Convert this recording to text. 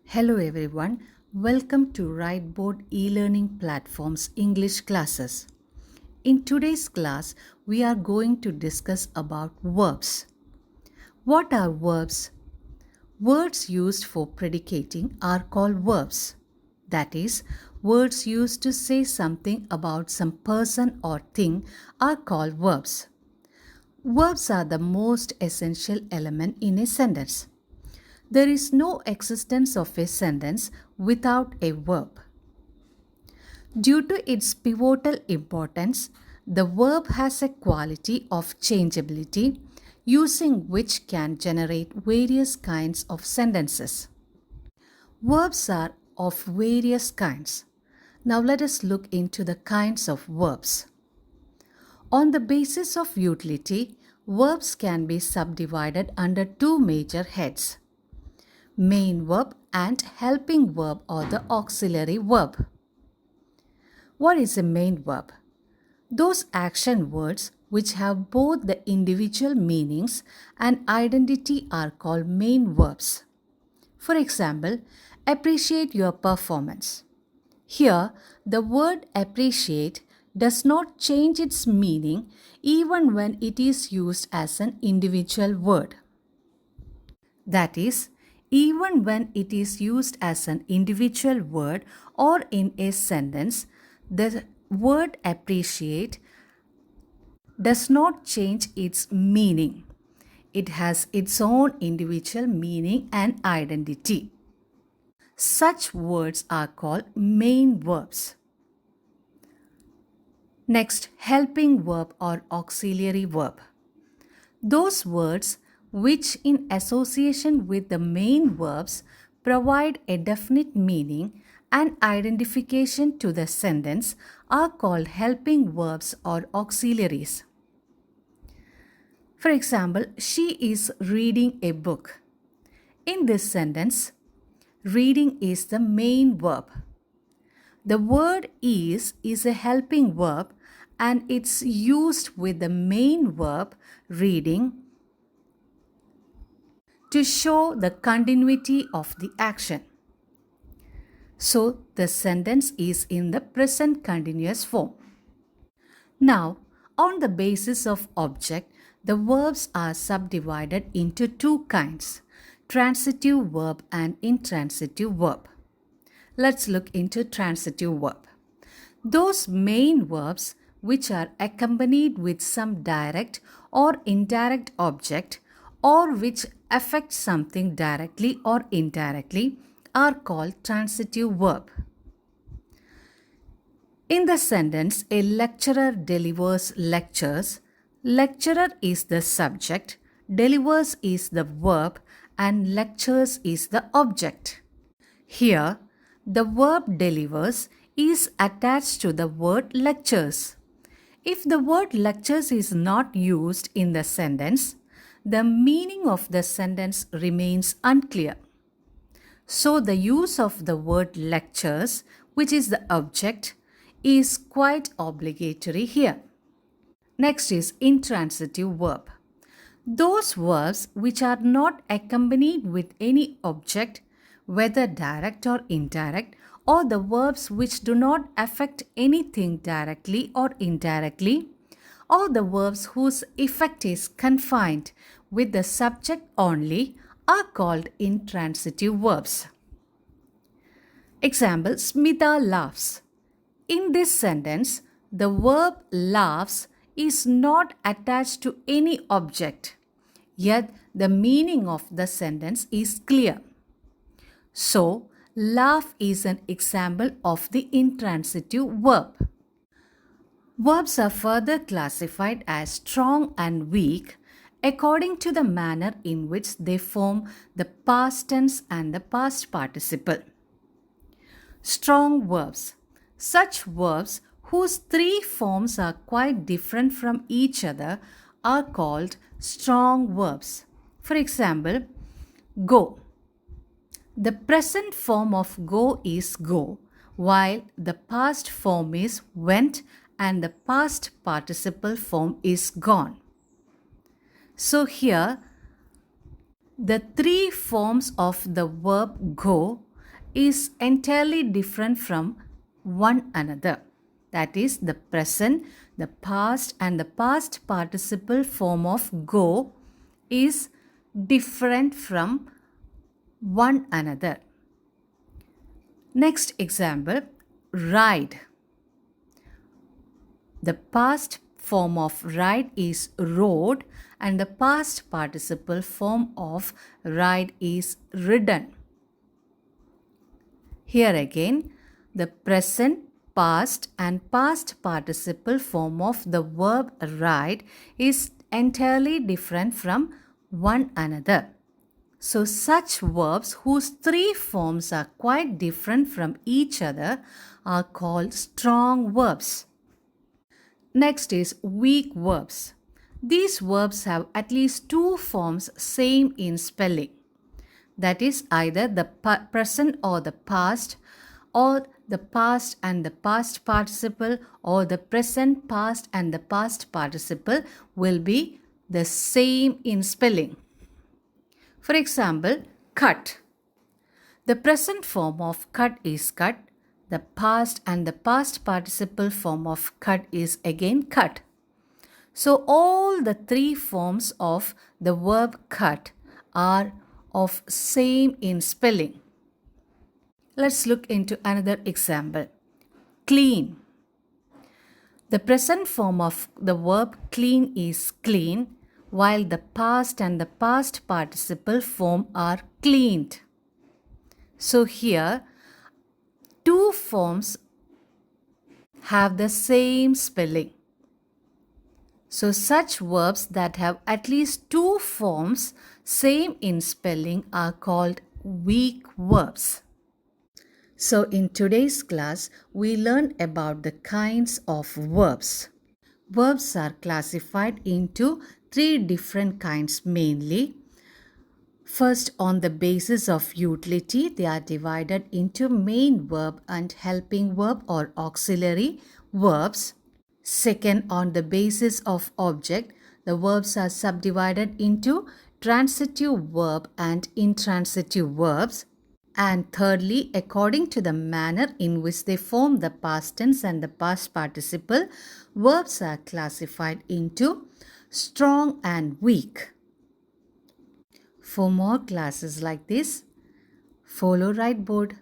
Hello everyone, welcome to Right Board e-learning platform's English classes. In today's class, we are going to discuss about verbs. What are verbs? Words used for predicating are called verbs. That is, words used to say something about some person or thing are called verbs. Verbs are the most essential element in a sentence. There is no existence of a sentence without a verb. Due to its pivotal importance, the verb has a quality of changeability using which can generate various kinds of sentences. Verbs are of various kinds. Now let us look into the kinds of verbs. On the basis of utility, verbs can be subdivided under two major heads: main verb and helping verb or the auxiliary verb. What is a main verb? Those action words which have both the individual meanings and identity are called main verbs. For example, appreciate your performance. Here, the word appreciate does not change its meaning even when it is used as an individual word. That is, even when it is used as an individual word or in a sentence, the word appreciate does not change its meaning. It has its own individual meaning and identity. Such words are called main verbs. Next, helping verb or auxiliary verb. Those words which in association with the main verbs provide a definite meaning and identification to the sentence are called helping verbs or auxiliaries. For example, she is reading a book. In this sentence, reading is the main verb. The word is a helping verb and it's used with the main verb reading to show the continuity of the action. So, the sentence is in the present continuous form. Now, on the basis of object, the verbs are subdivided into two kinds: transitive verb and intransitive verb. Let's look into transitive verb. Those main verbs which are accompanied with some direct or indirect object or which affect something directly or indirectly are called transitive verb. In the sentence, a lecturer delivers lectures. Lecturer is the subject, delivers is the verb, and lectures is the object. Here, the verb delivers is attached to the word lectures. If the word lectures is not used in the sentence, the meaning of the sentence remains unclear. So, the use of the word lectures, which is the object, is quite obligatory here. Next is intransitive verb. Those verbs which are not accompanied with any object, whether direct or indirect, or the verbs which do not affect anything directly or indirectly, or the verbs whose effect is confined with the subject only, are called intransitive verbs. Example, Smita laughs. In this sentence, the verb laughs is not attached to any object, yet the meaning of the sentence is clear. So, laugh is an example of the intransitive verb. Verbs are further classified as strong and weak according to the manner in which they form the past tense and the past participle. Strong verbs. Such verbs whose three forms are quite different from each other are called strong verbs. For example, go. The present form of go is go, while the past form is went and the past participle form is gone. So here, the three forms of the verb go is entirely different from one another. That is, the present, the past, and the past participle form of go is different from one another. Next example, ride. The past form of ride is rode and the past participle form of ride is ridden. Here again, the present, past and past participle form of the verb ride is entirely different from one another. So such verbs whose three forms are quite different from each other are called strong verbs. Next is weak verbs. These verbs have at least two forms same in spelling. That is either the present or the past, or the past and the past participle, or the present, past and the past participle will be the same in spelling. For example, cut. The present form of cut is cut. The past and the past participle form of cut is again cut. So all the three forms of the verb cut are of same in spelling. Let's look into another example. Clean. The present form of the verb clean is clean, while the past and the past participle form are cleaned. So here, two forms have the same spelling. So such verbs that have at least two forms same in spelling are called weak verbs. So in today's class, we learned about the kinds of verbs. Verbs are classified into three different kinds mainly. First, on the basis of utility, they are divided into main verb and helping verb or auxiliary verbs. Second, on the basis of object, the verbs are subdivided into transitive verb and intransitive verbs. And thirdly, according to the manner in which they form the past tense and the past participle, verbs are classified into strong and weak. For more classes like this, follow Right Board.